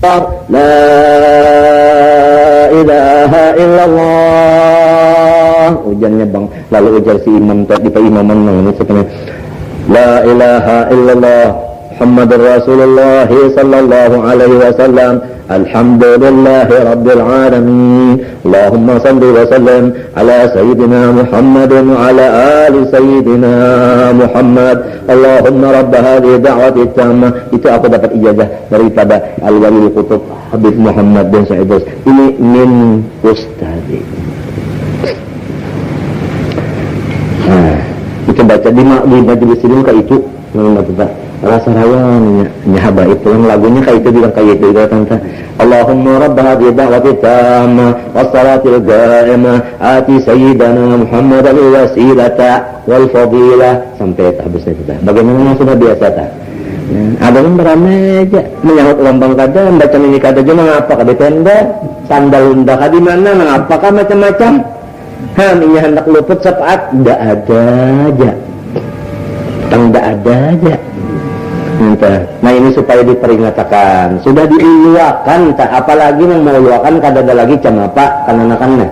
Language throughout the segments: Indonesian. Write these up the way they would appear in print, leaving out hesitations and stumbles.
La ilaha illallah. Hujannya bang, lalu ujar si imam tadi Pak Imaman ini sebenarnya. La ilaha illallah Muhammadur Rasulullah sallallahu alaihi wasallam. Alhamdulillahi rabbil alamin. Allahumma salli wa sallim ala sayyidina Muhammadin wa ala ali sayyidina Muhammad. Allahumma rabb hadhihi da'wati tammah. Itu aku dapat ijazah daripada Al-Wali Qutub Habib Muhammad bin Sa'id. Ini min ustadi. Itu baca di majelis ilmu kayak itu memang rasa rawan nyahaba itu yang lagunya kayak itu juga kayak itu tante. Allahumma rabb hadhihi da'wati tammah wassalatil qa'imah ati sayyidana Muhammad al-wasilata wal fadilah sampai habis itu. Bagaimana sudah biasa tak? Ada yang beramai aja menyahut lombang kada membaca ini kada aja mengapa kada tenda sandal unda kada di mana mengapa macam-macam. Ini hendak luput sepaat ndak ada aja. Ndak ada aja. Nah ini supaya diperingatkan, sudah diiluakan, apalagi yang mau iluakan kada ada lagi apa kan-anakannya.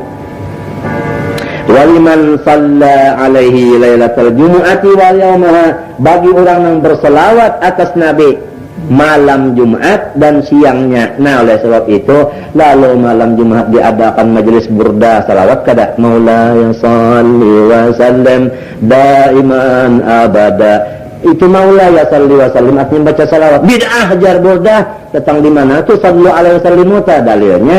Waliman salla alaihi lailatul jumu'ati wal yaumaha, bagi orang yang berselawat atas Nabi malam Jumat dan siangnya. Nah oleh sebab itu lalu malam Jumat diadakan majelis burda salawat kada Maulaya salli wa sallim daiman abada. Itu Maulaya salli wa sallim artinya baca salawat. Bid'ah jar burda datang di mana tuh sallu alaihi wasallam dalilnya.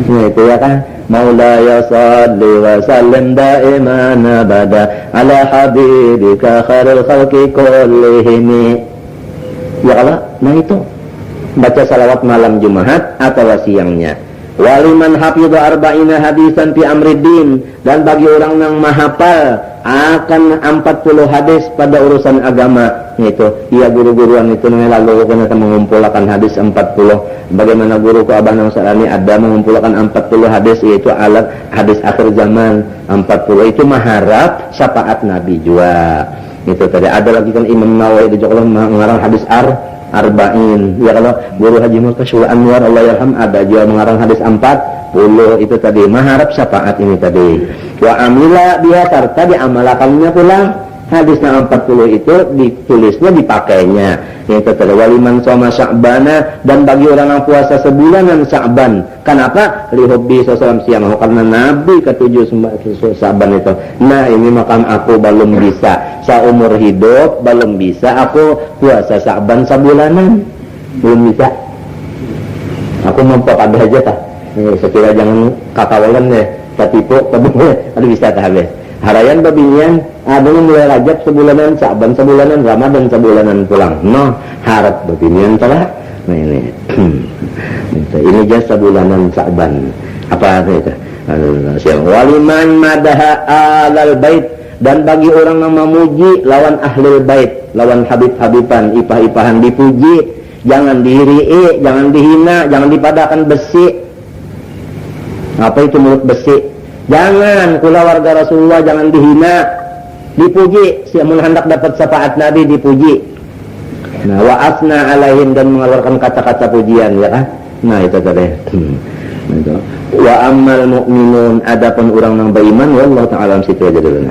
Nah itu ya kan Maulaya salli wa sallim daiman abada ala habibika khairul khalqi kullihim. Ya Allah, nah itu baca salawat malam Jumat atau siangnya. Waliman hafidhu arba'ina hadisan fi amriddin, dan bagi orang yang mahafal akan 40 hadis pada urusan agama. Itu iya guru-guruan itu lalu ternyata mengumpulkan hadis 40. Bagaimana guru ku Abah Nausarani ada mengumpulkan 40 hadis, yaitu alat hadis akhir zaman 40. Itu mengharap syafaat Nabi juga. Itu tadi ada lagi kan Imam Nawawi di Jogja mengarang hadis arba'in. Ya kalau guru Haji Mustashul Anwar Allah yarham ada juga mengarang hadis 40. Itu tadi mengharap syafaat ini tadi. Wa amila biha serta diamalakannya pula hadisnya 40 itu ditulisnya dipakainya. Itu tadi waliman shoma Sya'bana, dan bagi orang yang puasa sebulanan Sya'ban. Kenapa? Lihubbi sallallahu siang karena Nabi ke-7 Sya'ban itu. Nah ini makam aku belum bisa. Seumur hidup belum bisa aku puasa Sya'ban sebulanan. Belum bisa. Aku mampu ada aja tak. Sekira jangan kakawalan deh. Katipu, ada bisa tak habis. Harayan babinyan ada yang mulai Rajab sebulanan, Sya'ban sebulanan, Ramadan sebulanan pulang. No, harap babinyan telah. Nah ini. Ini jasa sebulanan Sya'ban. Apa itu? Waliman madaha alal bait, dan bagi orang yang memuji lawan ahlul bait, lawan habib-habiban, ipah-ipahan dipuji, jangan dihirii, jangan dihina, jangan dipadakan besi. Apa itu mulut besi? Jangan kula warga Rasulullah jangan dihina, dipuji. Siapa hendak dapat syafaat Nabi dipuji. Nah, wa asna alaihim, dan mengeluarkan kata-kata pujian ya kan. Nah itu tadi. Itu. Wa ammal mu'minun, adapun orang yang beriman wallahu ta'ala situ aja dulu.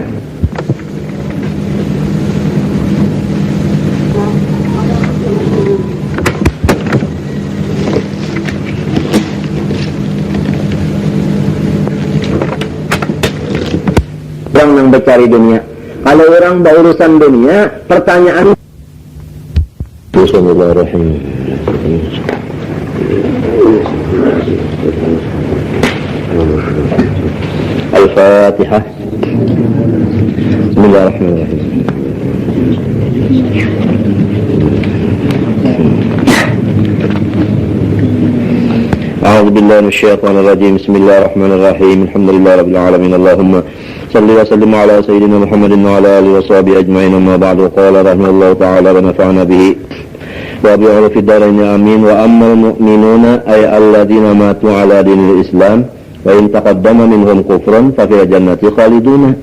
Orang yang mencari dunia. Kalau orang berurusan dunia, pertanyaan Bismillahirrahmanirrahim. Al-Fatihah. Bismillahirrahmanirrahim. A'udzu billahi minasyaitonir rajim. Bismillahirrahmanirrahim. Alhamdulillahirabbil alamin. Allahumma salli wa sallim ala sayyidina Muhammadin wa ala alihi wa sahbihi ajma'in. Amma ba'du. Qala rahimahullahu ta'ala wa nafa'ana bihi wa bi'ala fid dharain amin. Wa ammal mu'minuna ay alladziina matu ala dinil Islam wa in taqaddama minhum kufrun fa fi jannati khaliduna.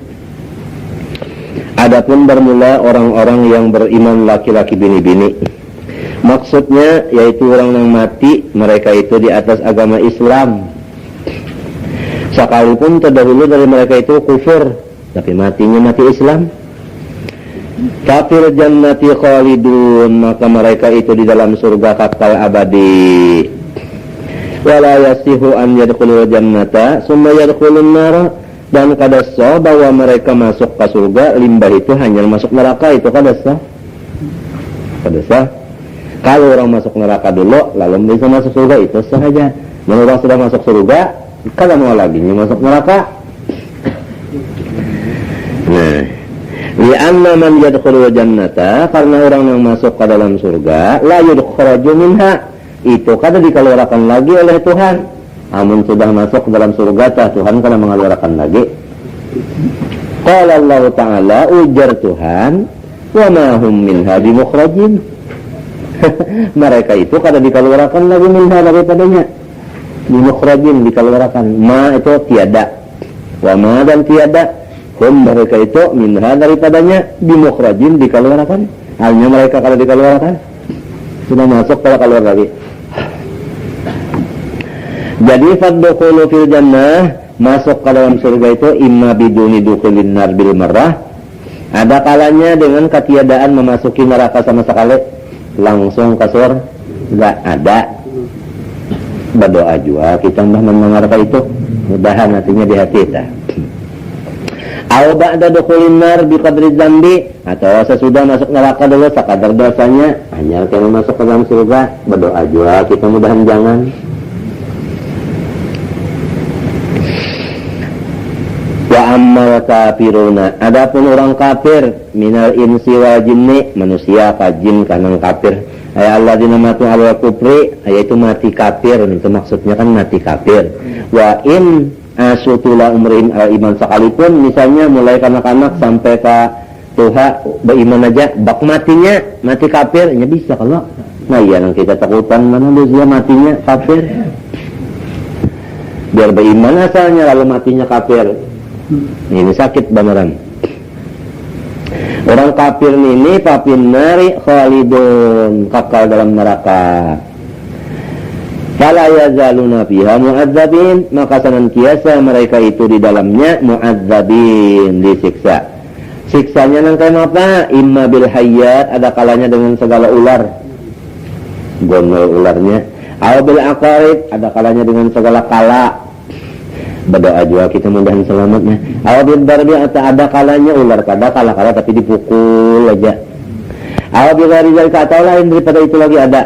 Adapun bermula orang-orang yang beriman laki-laki bini-bini, Maksudnya yaitu orang yang mati mereka itu di atas agama Islam, sekalipun terdahulu dari mereka itu kufur, tapi matinya mati Islam. Kafir jannati khalidun, maka mereka itu di dalam surga kekal abadi. Wala yasihu an yadkhulul jannata summa yadkhulun nar, dan kadasa bahwa mereka masuk ke surga limbah itu hanya masuk neraka, itu kadasa. Kalau orang masuk neraka dulu lalu bisa masuk surga, itu saja. Dan orang sudah masuk surga kalau mau lagi masuk neraka. Nah, li'anna man yadkhulul jannata, karena orang yang masuk ke dalam surga la yudkhraju minha, itu kada dikeluarkan lagi oleh Tuhan. Amun sudah masuk ke dalam surga Tuhan kada mengeluarkan lagi. Qala Allah Ta'ala, ujar Tuhan, wa ma hum minha bimukhrajin. Mereka itu kada dikeluarkan lagi minha daripadanya. Bimukhrajin, dikeluarkan. Ma itu tiada, wa ma dan tiada, hum mereka itu minha daripadanya bimukhrajin, dikeluarkan. Hanya mereka kada dikeluarkan, sudah masuk kada keluar lagi. Jadi faddukhulu fil jannah, masuk ke dalam surga itu imma biduni dukhulin nar bil marrah, ada kalanya dengan ketiadaan memasuki neraka sama sekali, langsung ke surga. Enggak ada. Berdoa juga kita mendengar itu, mudahan hatinya di hati kita. Aw ba'da dukhulin nar bi qadri dzambi, atau sesudah masuk neraka dulu sekadar dosanya, hanya kalau masuk ke dalam surga. Berdoa juga kita, mudahan jangan. Wa ammal kafiruna, adapun orang kafir minal insi wal jinni, manusia ka jin kanang kafir, ay alladzina matu ala kufri, yaitu mati kafir, itu maksudnya kan mati kafir. Wa in asutula umrin al iman, sekalipun misalnya mulai kanak-kanak sampai ke tuha beriman aja, bak matinya mati kafir, ya bisa kalau. Nah iya yang kita takutan mana dia matinya kafir, biar beriman asalnya lalu matinya kafir. Ini sakit beneran. Orang kafir ini papin nari khalidun, kekal dalam neraka. Fala yazaluna fiha mu'adzabin, maka senantiasa mereka itu di dalamnya mu'adzabin, disiksa. Siksanya nang kayak apa? Imma bil hayyat, ada kalanya dengan segala ular, gondol ularnya. Aw bil aqarib, ada kalanya dengan segala kala. Berdoa juga kita mudahan selamatnya. Awabil darbi, ada kalanya ular kada kala tapi dipukul aja. Awabil rizal atau lain daripada itu lagi ada.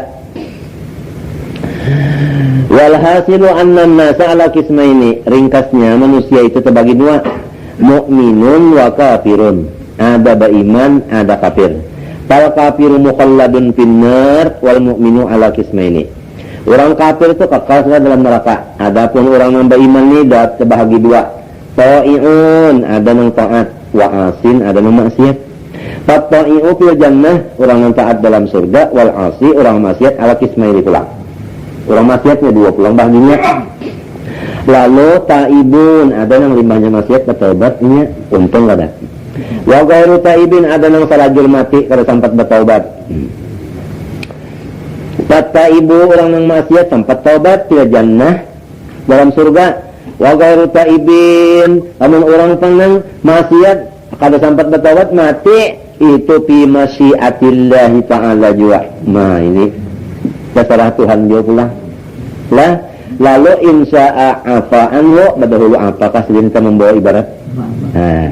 Walhasilu anna nasa ala kismaini, ringkasnya manusia itu terbagi dua, mu'minun wa kafirun, ada beriman ada kafir. Fal kafiru mukhalladun finnar wal mu'minu ala kismaini. Orang kafir itu kekal dalam neraka. Adapun orang yang beriman ini terbagi dua. Ta'i'un, ada yang taat, wa asin, ada yang maksiat. Ta'i'u fil jannah, orang yang taat dalam surga, wal asi, orang maksiat ala kismaini pula. Orang maksiatnya dua pulang baginya. Lalu ta'ibun, ada yang limbahnya maksiat bertaubatnya, untung ada. Wa ghairu ta'ibin, ada yang salajul mati kada sempat bertaubat. Kata ibu orang yang maksiat sempat taubat fil jannah dalam surga. Wa ghairu taibin, amun orang yang maksiat kada sempat bertaubat mati, itu fi masyiatillah ta'ala juga. Nah ini terserah Tuhan dia pula. Lah lalu insya'a afa anhu, badahulu apakah sidin kita membawa ibarat. Nah,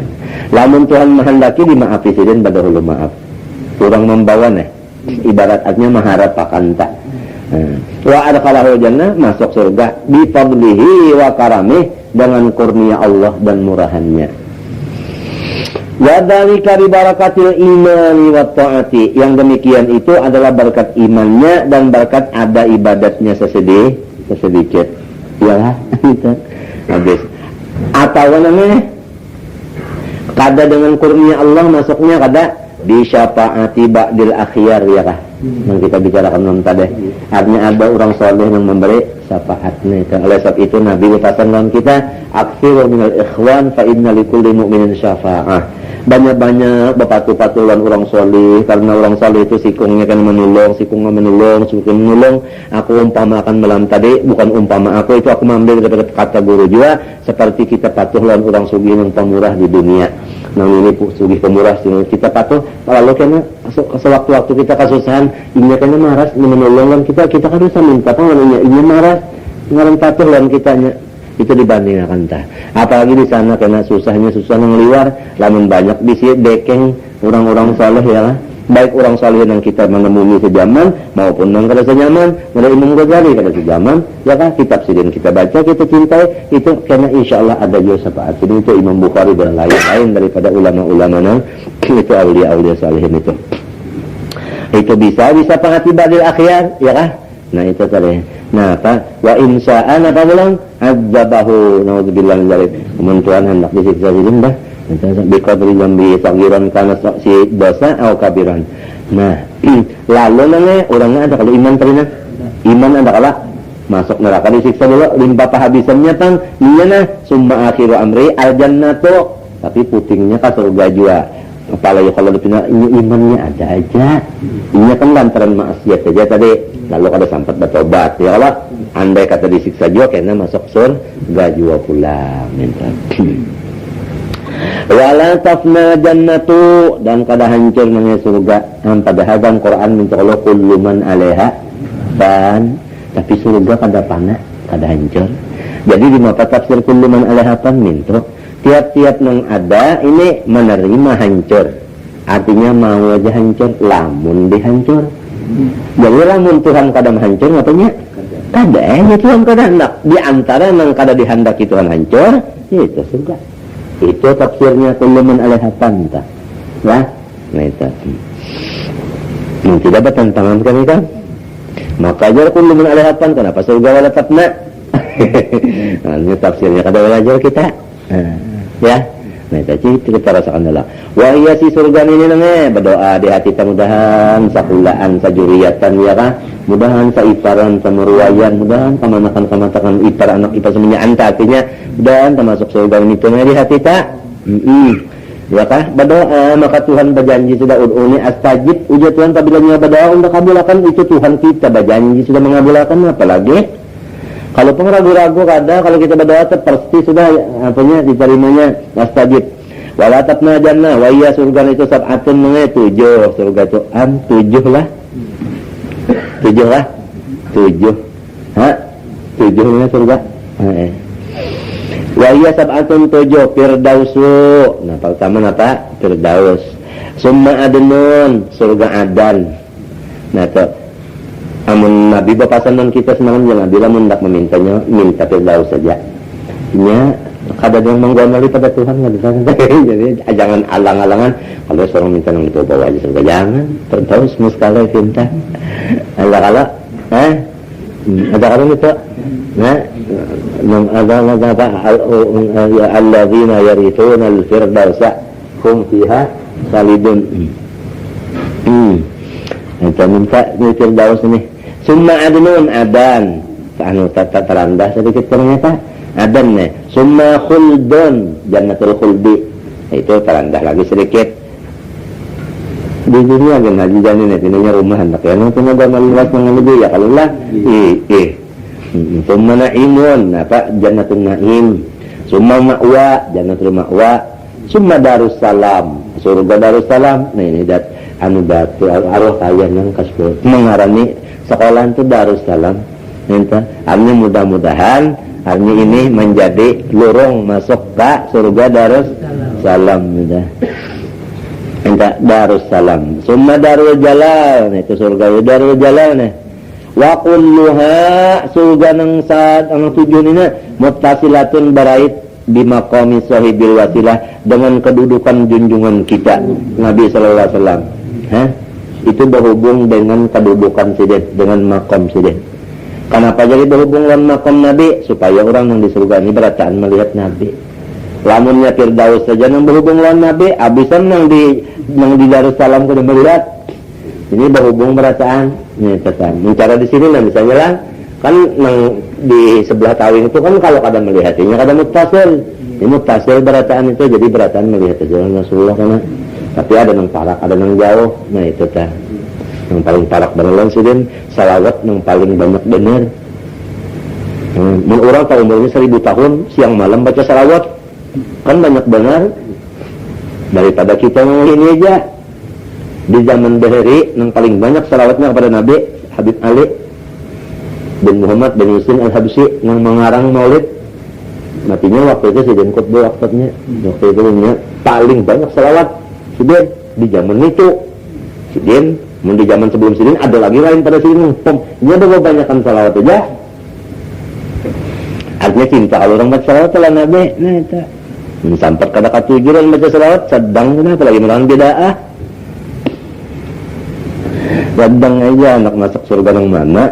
lamun Tuhan menghendaki dimaafi sidin badahulu maaf. Kurang membawa nih. Ibarat artinya mengharap akan tak. Wa adkhalahu jannah, masuk surga bi fadlihi wa karamih, dengan kurnia Allah dan murahannya. Wa dzalika bi barakatil imani wat taati, yang demikian itu adalah berkat imannya dan berkat ada ibadatnya sedikit. Iyalah itu. Habis. Atau namanya kada dengan kurnia Allah masuknya kada di syafaati ba'dil akhyar, ya kah? yang kita bicarakan non tadi. Artinya ada orang soleh yang memberi syafaatnya. Oleh sebab itu Nabi berpesan kita, aksiru minal ikhwan fa inna likulli mu'minin syafa'ah. Banyak-banyak bepatu-patulan orang soleh, karena orang soleh itu sikungnya kan menolong, sikungnya menolong. Aku umpamakan malam tadi, bukan umpama aku, itu aku mengambil daripada kata guru juga, seperti kita patuh lawan orang sugih yang pemurah di dunia. Nang ini sugih pemurah, kita patuh, lalu kena sewaktu-waktu kita kesusahan, ini kena marah, ini menolong kita kan bisa minta pengaruhnya, ini marah, ngaran patuh lawan kitanya. Itu dibandingkan tah. Apalagi di sana kena susah yang liar, lamun banyak di sini dekeng orang-orang saleh ya lah. Baik orang saleh yang kita menemui sejaman maupun yang kada sejaman, mulai Imam Ghazali kada sejaman, ya kan kitab sidin kita baca, kita cintai, itu kena insyaallah ada juga syafaat. Ini itu Imam Bukhari dan lain-lain daripada ulama-ulama nang itu aulia-aulia salihin itu. Itu bisa pengatibadil akhyar, ya kan? Nah itu tadi. Nah apa? Wa insya'an apa bilang? Adzabahu. Naudzubillah min dzalik. Tuhan hendak disiksa si dah. Biqadri dzambi sagiran kana si dosa atau kabiran. Nah, lalu nanya orangnya ada kalau iman terina. Iman ada kalau masuk neraka disiksa dulu limpah pahabisannya tang. Iya nah, summa akhiru amri al-jannatu. Tapi putingnya ke surga juga. Apalagi kalau dipindah imannya ada aja. Ini kan lantaran maksiat aja tadi. Lalu kada sempat bertobat. Ya Allah, andai kata disiksa juga kena masuk surga juga pula. Wala tafna jannatu, dan kada hancur nang surga. Padahal dalam Quran minta Allah kullu man 'alaiha fan. Tapi surga kada pana, kada hancur. Jadi di mata tafsir kullu man 'alaiha fan minta tiap-tiap nang ada ini menerima hancur. Artinya mau aja hancur, lamun dihancur. Jadi lamun Tuhan kadang hancur, katanya kada ya Tuhan kada hendak. Di antara nang kada dihendaki Tuhan hancur, itu surga. Itu tafsirnya kullu man 'alaiha fan. Ya, nah itu. Tidak bertentangan kan itu? Maka ajar kullu man 'alaiha fan, kenapa surga wala tafna? Nah, ini tafsirnya kada belajar kita. Ya, nah itu kita rasakan dulu. Wah iya si surga ini nangnya berdoa di hati mudahan sakulaan sajuriatan ya kah, mudahan saiparan samuruayan, mudahan kamanakan ipar anak ipar semuanya anta artinya mudahan termasuk surga ini tuh di hati tak. Ya kah berdoa maka Tuhan berjanji sudah ud'uni astajib, ujar Tuhan apabila dia berdoa untuk kabulkan, itu Tuhan kita berjanji sudah mengabulkan, apalagi kalau pengragu-ragu kada, kalau kita berdoa pasti sudah apanya diterimanya astajib. Wala tafna jannah, wa iya surga itu sab'atun mengenai 7 surga itu 7 lah. 7 lah. 7. Ha? 7 mengenai surga. Wa iya sab'atun 7 firdausu. Nah, pertama apa? Firdaus. Summa adnun, surga Adan. Nah, itu amun Nabi bapasanan kita semalam jangan bila hendak memintanya minta firdaus saja. Nya kada yang menggonali pada Tuhan kada. Jadi jangan alang-alangan kalau seorang minta nang itu bawa aja surga, jangan firdaus muskala pinta. Ala-ala ada kalau itu. Nah, ada apa alladzina yarithuna al-firdausa hum fiha khalidun. Kita minta di firdaus ini. Summa adnun Adan. Anu terendah sedikit ternyata. Adan nih. Summa khuldun jannatul khuldi. Itu terendah lagi sedikit. Di dunia kan haji janin itu ininya rumah hendak ya. Nanti ada maluas yang lebih ya kalau lah. Summa naimun apa jannatul naim. Summa ma'wa jannatul ma'wa. Summa darussalam surga darussalam. Nah ini anu batu arwah kalian yang kasih mengarani sekolah itu Darussalam. Minta artinya mudah-mudahan artinya ini menjadi lorong masuk ke surga Darussalam. Minta Darussalam. Summa Darul Jalal. Nah, itu surga Darul Jalal nih. Wa kulluha surga nang saat ang tujuan ini muttasilatun barait bimaqami sahibil wasilah, dengan kedudukan junjungan kita Nabi sallallahu alaihi wasallam. Itu berhubung dengan kedudukan sidin, dengan makom sidin. Kenapa jadi berhubung dengan makom Nabi? Supaya orang yang di surga ini berataan melihat Nabi. Lamunnya Firdaus saja yang berhubung dengan Nabi, abisan yang di Darussalam kudu melihat. Ini berhubung berataan. Nih tetan. Cara di sini nah misalnya lah kan di sebelah tawing itu kan kalau kada melihatnya kada muttasil. Ini muttasil berataan itu jadi berataan melihat jalan Rasulullah karena tapi ada nang parak, ada nang jauh. Nah itu tah. Yang paling parak beneran sidin salawat yang paling banyak bener. Orang tahu umurnya 1000 tahun siang malam baca salawat kan banyak benar daripada kita ini aja di zaman Bahari yang paling banyak salawatnya kepada Nabi Habib Ali bin Muhammad bin Husain al-Habsyi yang mengarang maulid matinya waktu itu Sidin Qutb waktu itu paling banyak salawat Sidin di zaman itu Sidin di zaman sebelum Sidin ada lagi lain pada Sidin ini ada kebanyakan salawat aja artinya cinta kalau orang baca salawat ala Nabi nah itu sampai kada katujuran baca salawat sedang kenapa lagi melawan bid'ah sedang aja anak masuk surga yang mana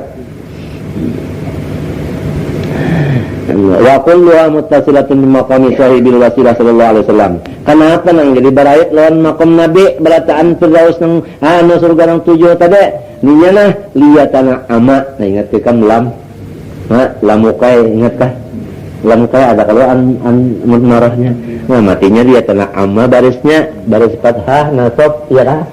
wa kulluha muttasilatun bi maqami sahibil wasilah sallallahu alaihi wasallam kenapa nang jadi barayat lawan maqam Nabi berataan Firdaus nang surga nang 7 tadi ninya nah liyatana ama nah ingat kan lam lamukai ingatkah lamukai ada kalau marahnya nah matinya liyatana ama barisnya baris fathah nasab ya lah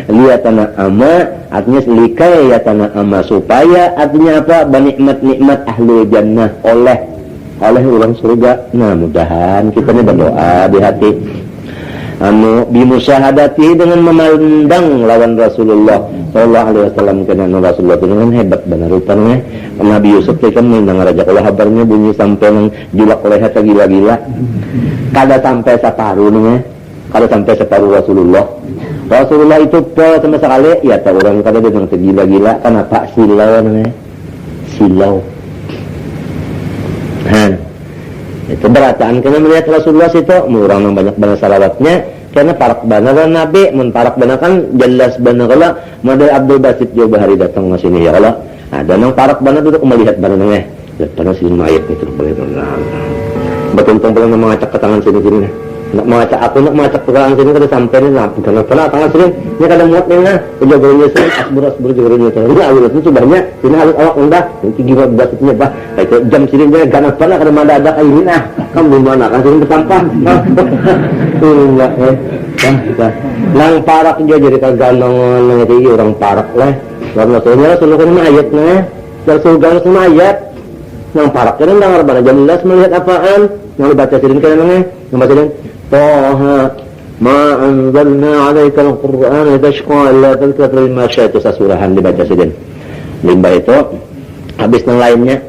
liyatana ama artinya likai yatana ama supaya artinya apa nikmat ahlu jannah oleh orang surga nah mudahan kita ini berdoa di hati bimusyahadati dengan memandang lawan Rasulullah sallallahu alaihi wasallam karena Rasulullah itu dengan hebat benar rupanya Nabi Yusuf itu kan mendengar aja kalau kabarnya bunyi sampai nang julak leher gila-gila kada sampai separuh nih kada sampai separuh Rasulullah itu sama sekali ya tak orang kada dengan gila-gila kenapa silau namanya silau itu berataan kena melihat Rasulullah itu orang yang banyak banget salawatnya karena parak benar Nabi parak benar kan jelas benar kalau model Abdul Basit Jawa Bahari datang ke sini ya kalau ada yang parak benar duduk melihat benar benar sini mayat itu betul-betul pernah mengacak ke tangan sini nak mengacak aku nak mengacak ke tangan sini kada sampai ni lah bukan pernah tangan sini ni kada muat ni lah jagoannya sini asbur jagoannya tu ni awal tu banyak sini aluk awak undah tinggi basitnya bah itu jam sini dia ganas pernah kada mendadak ini nah kamu di mana kan sini bersampah enggak nang parak dia jadi kaganongan nang itu orang parak lah karena Rasulullah kan ayatnya surga semua ayat nang parak kan dengar bana jelas melihat apaan yang dibaca sini kan namanya yang baca sini Taha ma anzalna 'alaika al-Qur'ana tashqa illa tadhkiratan liman syaa itu sasurahan dibaca sini limbah itu habis yang lainnya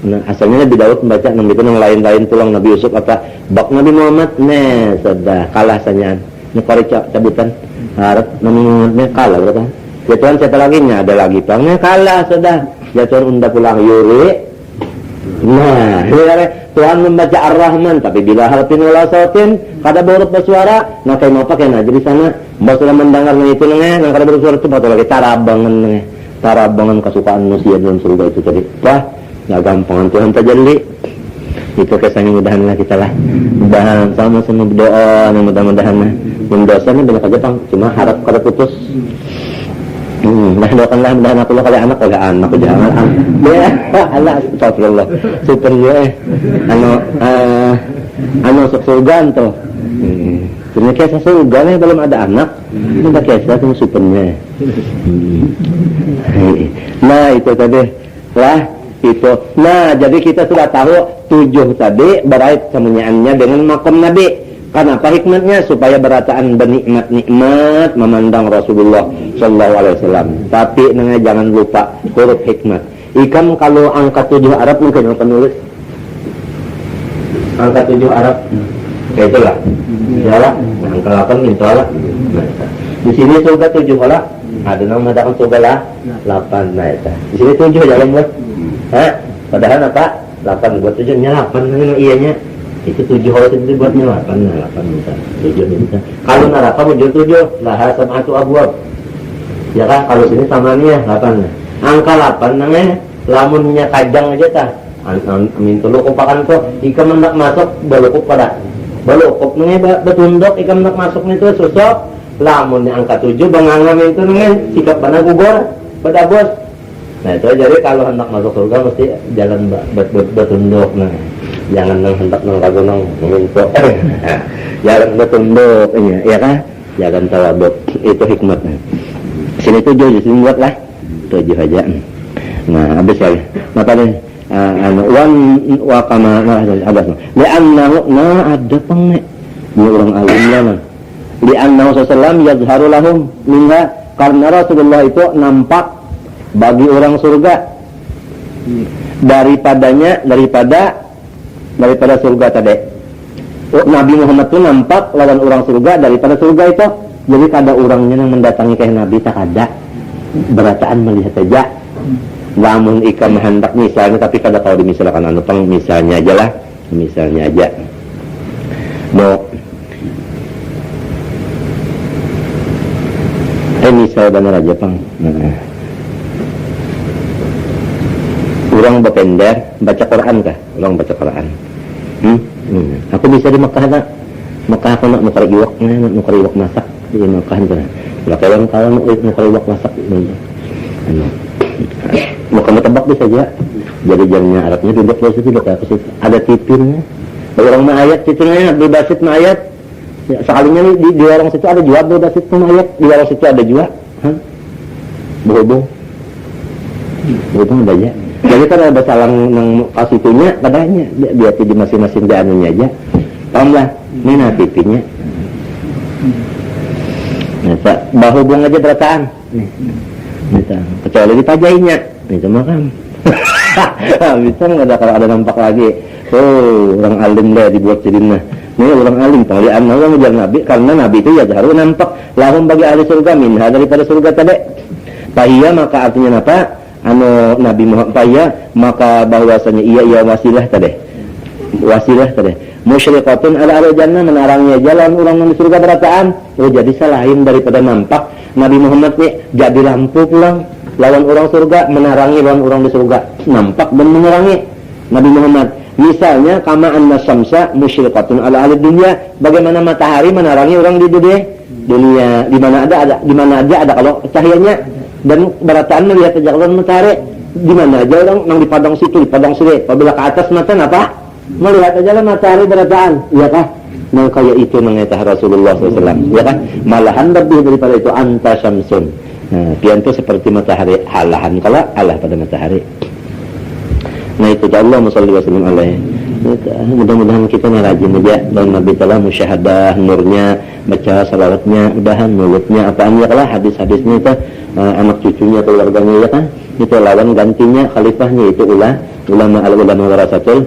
nah asalnya Nabi Daud membaca nang itu yang lain-lain tulang Nabi Yusuf apa bak Nabi Muhammad sudah kalah sanyan ni kari cabutan harap namanya kalah berapa jatuhan siapa lagi nya ada lagi pangnya kalah sudah jatuhan unda pulang yuri nah Tuhan membaca Ar-Rahman tapi bila harapin wala sautin kada borot bersuara nah kayak mau pakai nah jadi sana mbak sudah mendengar itu nang kada bersuara itu patut lagi tarabangan kesukaan manusia dalam surga itu tadi wah nggak gampangan Tuhan tajalli itu kesannya mudahanlah kita lah mudahan sama-sama berdoa mudah-mudahan mendosa ini banyak aja bang cuma harap kada putus nah doakanlah mudahan aku lah kali anak jangan ya Allah astagfirullah supernya sok surga tuh punya kisah surga nih belum ada anak minta kisah tuh supernya nah itu tadi lah itu nah jadi kita sudah tahu 7 tadi berait kemunyaannya dengan makom Nabi. Kenapa hikmatnya? Supaya berataan bernikmat-nikmat memandang Rasulullah sallallahu alaihi wasallam. Tapi jangan lupa huruf hikmat. Ikam kalau angka 7 Arab mungkin akan nulis. Angka 7 Arab. Kayak itulah. Yalah, angka 8 itu lah. Di sini surga 7 lah. Ada nama mengatakan surga lah 8 nah itu. Di sini 7 jangan buat. Padahal apa? 8 buat 7 nya 8 ini iyanya. Itu 7 kalau itu buatnya 8 juta 7 juta kalau neraka muncul 7 lah sab'atu abwab ya kan kalau sini samanya 8 angka 8 namanya lamunnya kajang aja tah amin tulu kupakan ko ika mendak masuk balukuk pada balukuk namanya betundok ika mendak masuk itu susok lamun yang angka 7 bangangam itu dengan sikap mana gugur pada bos. Nah itu jadi kalau hendak masuk surga mesti jalan bertunduk. Nah jangan hendak nang nang minta jalan bertunduk ya kan, jangan tawaduk, itu hikmatnya. Sini 7 sini buat lah 7 aja. Nah habis ya mata nih wan wakama ada li'annahu ada pengnek ini orang alimnya mah li'annahu sallallahu yazharu lahum minha, karena Rasulullah itu nampak bagi orang surga daripada surga tadi. Nabi Muhammad itu nampak lawan orang surga daripada surga itu. Jadi kada orangnya yang mendatangi ke Nabi tak ada, berataan melihat saja. Lamun ikan hendak misalnya, tapi kada tahu dimisalkan anu pang misalnya aja lah, misalnya aja. Misal benar aja pang. Orang berpender baca Quran kah? Orang baca Quran. Aku bisa di Mekah tak? Mekah aku nak nukar iwak masak di Mekah itu. Kalau kawan nukar iwak masak ini. Bukan bertebak bisa aja. Jadi jamnya Arabnya duduk dari situ ada tipirnya. Orang ayat tipirnya di basit ayat. Ya, sekalinya di warung situ ada juga basit ayat. Di warung situ ada juga. Berhubung ada aja. Jadi kan ada salang nang kasih itunya padanya dia di masing-masing daannya aja. Pahamlah, mana pipinya. Nah, bahubung aja berataan. Kecuali dipajainya. Itu mah kan. Bisa nggak ada kalau ada nampak lagi. Orang alim deh dibuat sidinah. Ini orang alim penglian Allah menjadi Nabi karena Nabi itu ya harus nampak lahum bagi ahli surga minha daripada surga tadi. Pahiyya maka artinya apa? Nabi Muhammad pahiyya maka bahwasanya ia wasilah tadi. Musyriqatun ala jannah menarangnya jalan orang di surga berataan. Jadi salahin daripada nampak Nabi Muhammad nih jadi lampu pulang lawan orang surga menarangi lawan orang di surga nampak dan menerangi Nabi Muhammad. Misalnya kama anna syamsa musyriqatun ala ahli dunya, bagaimana matahari menarangi orang di dunia di mana aja ada kalau cahayanya, dan berataan melihat saja kalau matahari di mana aja orang yang di padang situ di padang sini apabila ke atas mata apa melihat aja lah matahari berataan, iya kah? Nah kayak itu mengetah Rasulullah SAW, ya kan? Malahan lebih daripada itu anta syamsun. Nah, pian itu seperti matahari halahan kalau Allah pada matahari. Nah itu Allah musalli wa sallim alaihi. Mudah-mudahan kita rajin aja dan Nabi telah musyahadah nurnya, baca salawatnya, mudahan mulutnya apaan ya kalau hadis-hadisnya itu anak cucunya keluarganya ya kan? Itu lawan gantinya khalifahnya itu ulama warasatul.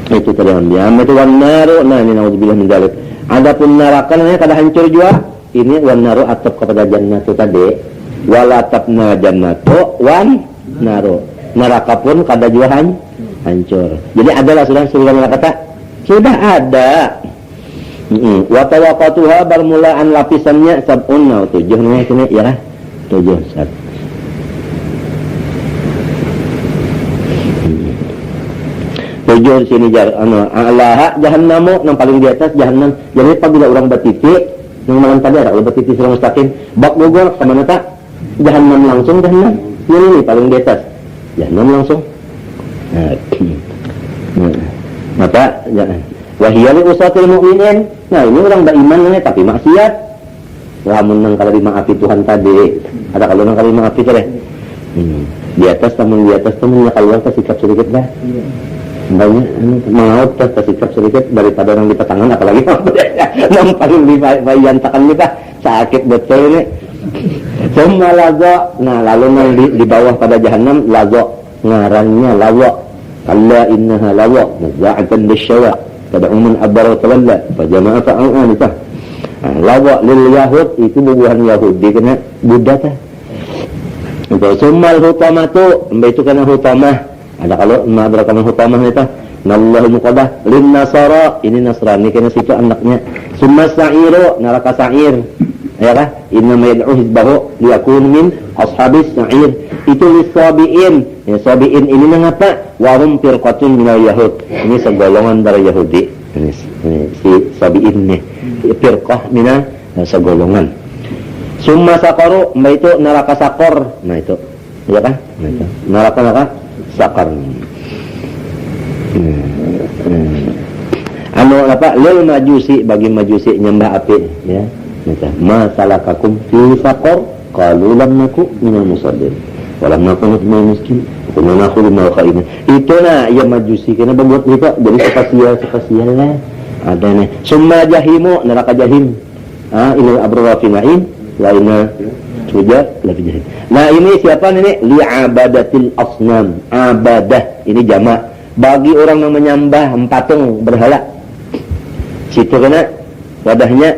Itu terang dia itu wanaru. Nah ini naudzubillah min dzalik. Adapun neraka namanya kada hancur juga. Ini wanaru atap kepada jannatu tadi. Walatapna jannatu wan naru. Neraka pun kada juga hancur. Jadi adalah sudah neraka kata sudah ada. Wa tawaqatuha bermulaan lapisannya sab'un 7 namanya sini ya lah. 7 sat. Tujuh sini Allah jahannamu yang paling di atas jahannam. Jadi apabila orang bertitik yang malam tadi ada orang bertitik sudah mustaqim bak gugur kemana tak jahannam langsung jahannam ini paling di atas jahannam langsung. Maka wahiyali usatil mu'minin. Nah ini orang beriman tapi maksiat. Lamun nang kalau dimaafi Tuhan tadi ada kalau nang kalau dimaafi tadi di atas temennya keluar sikap sedikit dah. Banyak maut tersikap sedikit daripada orang di petangan apalagi yang paling dibayantakan kita sakit betul ini. Semua lazo. Nah lalu yang di bawah pada jahanam lazo ngarannya lawa. Allah innaha lawa nazza'atan lisyawa tad'umun abara tawalla fajama'a fa'an itu. Lawa lil yahud itu bubuhan Yahudi kena Buddha tah. Itu sumal hutamatu itu kena hutamah. Ada kalau madrakan hutamah itu nallahu muqadah lin nasara ini Nasrani kena situ anaknya. Summa sa'iru neraka sa'ir. Ya kah? Inna ma yad'u hizbahu liyakun min ashabis sa'ir. Itu lisabiin. Ya sabiin ini mengapa? Warum firqatun minal yahud. Ini segolongan dari Yahudi. Ini si sabiin nih. Firqah minal segolongan. Summa saqaru, itu neraka sakor. Nah itu, ya kan? Nah, itu. Neraka sakor. Anu apa? Lil majusi, bagi majusi nyembah api, ya. Nah, masalakakum fi saqor? Qalu lam naku minal musallin. Walam naku minal miskin. Kunna nakhulu ma'al khairin. Itu nah ya majusi kena buat mereka jadi spesial lah. Ada nih. Summa jahimu, neraka jahim. Ini abrar fi na'im, lainnya sujud lafi jahim. Nah, ini siapa ini? Li'abadatil asnam. Abadah ini jamak. Bagi orang yang menyembah patung berhala. Situ kena wadahnya.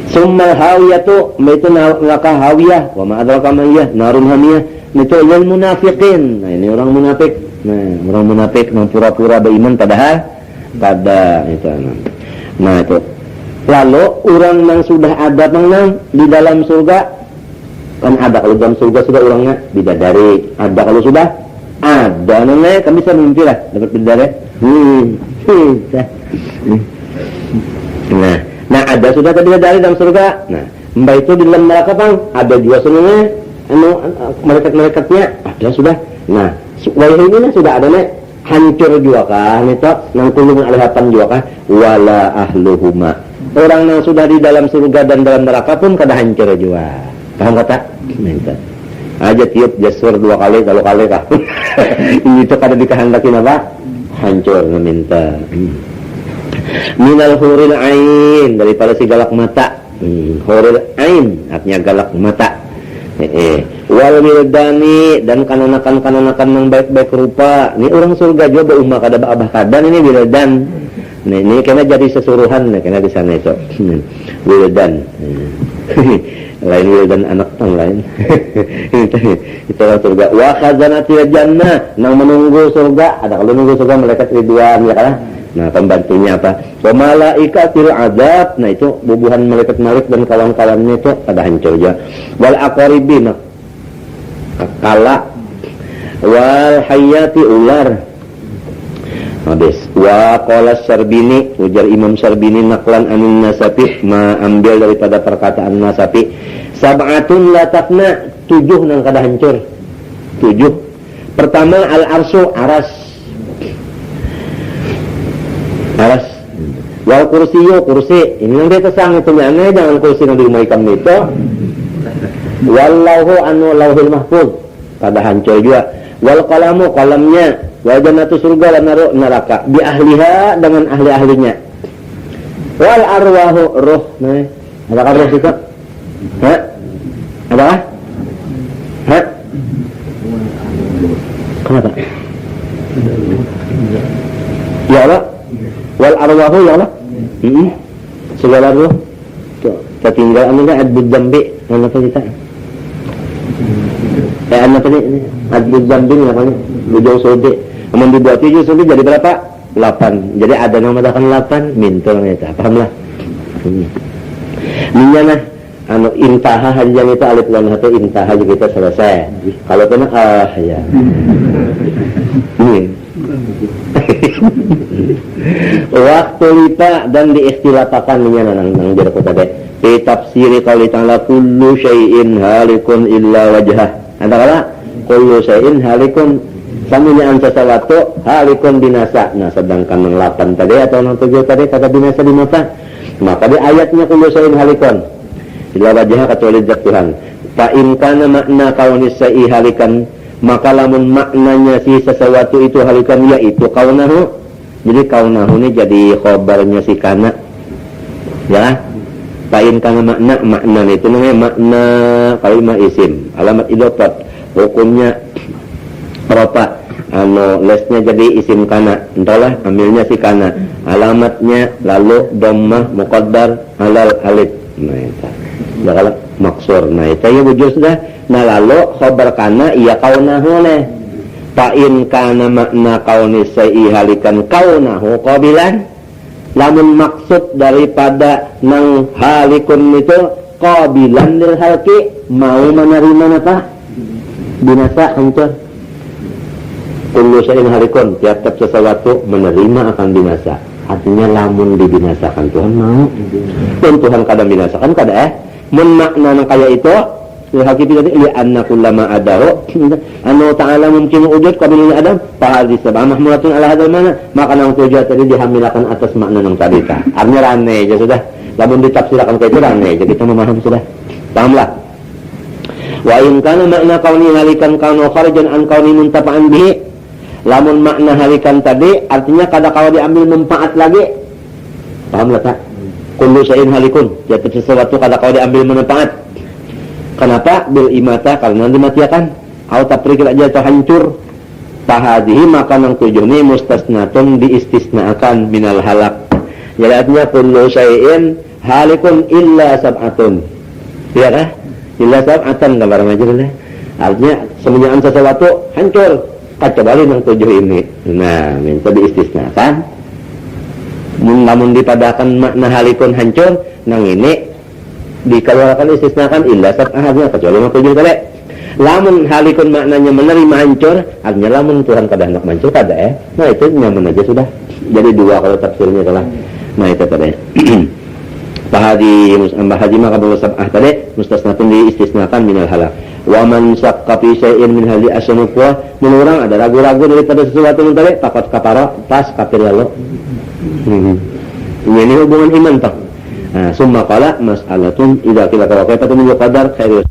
Summa hawiyatu, itu neraka hawiyah. Wa ma adraka ma hiya? Narun hamiyah. Itu lil munafiqin. Nah, ini orang munafik. Nah, orang munafik yang pura-pura beriman padahal pada itu. Nah, itu. Lalu orang yang sudah ada menang di dalam surga, kan ada kalau dalam surga sudah orangnya bidadari. Ada kalau sudah ada namanya kan bisa mimpi lah dapat bidadari. Nah ada sudah bidadari dalam surga. Nah, mbak itu di dalam neraka bang ada juga sebenarnya malaikat-malaikatnya ada sudah. Nah, wahai ini sudah ada nih hancur juga kan itu nang kulungan alihapan juga kan wala ahluhuma. Orang yang sudah di dalam surga dan dalam neraka pun kada hancur juga. Paham kata? Minta. Aja tiup jasur 2 kali, 3 kali kah? Itu kada dikehendaki apa? Hancur minta. Minal huril ain, daripada si galak mata. Huril ain artinya galak mata. Wal wildani, dan kananakan yang baik-baik rupa. Ini orang surga juga beumah kada abah kadan ini wildan. Nah, ini kena jadi sesuruhan, kena di sana itu. Wildan. Lain wildan anak tang lain. Itu orang surga. Wa khazanatil jannah, nang menunggu surga. Ada kalau menunggu surga malaikat ridwan ya kan? Nah, pembantunya apa? Wa malaikatil azab. Nah, itu bubuhan malaikat dan kawan-kawannya itu pada hancur juga. Wal aqribin, kala. Wal hayati ular. Habis. Wa qala Syarbini, ujar Imam Syarbini naklan anin Nasafi, ambil daripada perkataan Nasafi. Sab'atun la taqna, 7 nang kada hancur. 7. Pertama al-arsyu, aras. Wal kursiyo, kursi. Ini yang dia kesang itu nyane jangan kursi yang di rumah ikan itu. Wallahu anu lauhil mahfuz, kada hancur juga. Wal qalamu, qalamnya. Wa jannatu surga lan neraka bi ahliha, dengan ahli-ahlinya. Wal arwahu, ruh. Nah, apakah ruh itu? Apa? Kenapa? Ya Allah. Wal arwahu ya Allah. Segala ruh. Kita tinggal anu kan adbud dzambi, apa kita? Apa ini? Adbud dzambi namanya. Bujau sode. Amun dibuat 7 sode jadi berapa? 8. Jadi ada nama mengatakan 8 mintul eta. Pahamlah. Minyana anu intaha hanjang itu alif lam ha intaha juga kita selesai. Kalau kena ya. Ini. Waktu lipa dan diikhtilatakan minyana nang jero tadi. Fi tafsiri qouli ta'ala kullu syai'in halikun illa wajhah. Antara kullu syai'in halikun, samunyaan sesuatu halikun binasa. Nah, sedangkan yang 8 tadi atau yang 7 tadi kata binasa di mata. Maka di ayatnya kullu syai'in halikun illa wajhah, kecuali zat Tuhan. Fa in kana makna kaunis syai'i halikan, maka lamun maknanya si sesuatu itu halikan yaitu kaunahu. Jadi kaunahu ini jadi khobarnya si kana. Ya. Fa in kana makna itu namanya makna kalimah isim, alamat idhofah. Hukumnya ropa, lesnya jadi isim kana, entahlah ambilnya si kana, alamatnya lalu dhammah muqaddar alal alif. Nah itu bakal maksur. Nah itu ya wujud sudah. Nah lalu khabar kana iya kaunahu leh. Fa in kana makna kaunis syai'i halikan kaunahu qabilan, lamun maksud daripada nang halikun itu qabilan lil halqi, mau menerima apa? Binasa, hancur. Kullu syai'in halikun, tiap-tiap sesuatu menerima akan binasa. Artinya lamun dibinasakan Tuhan mau. Dan Tuhan kadang binasakan kada mun makna nang kaya itu hakiki tadi li anna kullama adahu anu ta'ala mungkin wujud qabilinya adam fa hadis sab'ah mahmulatun ala hadzal mana maka nang tujuh tadi dihamilakan atas makna nang tadi ta. Artinya rane aja sudah. Lamun ditafsirkan kayak itu rane aja kita memaham sudah. Pahamlah. Wa in kana makna kauni halikan kaunu kharijan an kauni muntafa'an bihi. Lamun makna halikan tadi artinya kada kalau diambil manfaat lagi. Pahamlah tak? Kullu syai'in halikun. Jatuh sesuatu kada kalau diambil manfaat. Kenapa? Bil imata karena dimatiakan. Au tafriqil jatuh hancur. Fahadihi maka nang tujuh ni mustasnatun diistisnaakan minal halak. Jadi artinya kullu syai'in halikun illa sab'atun. Iya kah? Illa sab'atan gambar majelis. Artinya semuanya sesuatu hancur kecuali yang tujuh ini. Nah, minta diistisnakan. Namun dipadakan makna halikun hancur, nang ini dikeluarkan istisnakan illa sab'atnya kecuali yang tujuh tadi. Lamun halikun maknanya menerima hancur, artinya lamun Tuhan kada hendak hancur kada Nah itu nyaman aja sudah. Jadi dua kalau tafsirnya telah. Nah itu tadi. Bahadi maka bahwa sab'ah tadi mustasnatun diistisnakan minal halak. Wa man syakka fi syai'in min hadhi asnuqwa, menurang ada ragu-ragu daripada sesuatu yang tadi takut kapara pas kafir lalu. Ini hubungan iman tak. Nah, summa qala mas'alatun idza qila kaifa min qadar khairus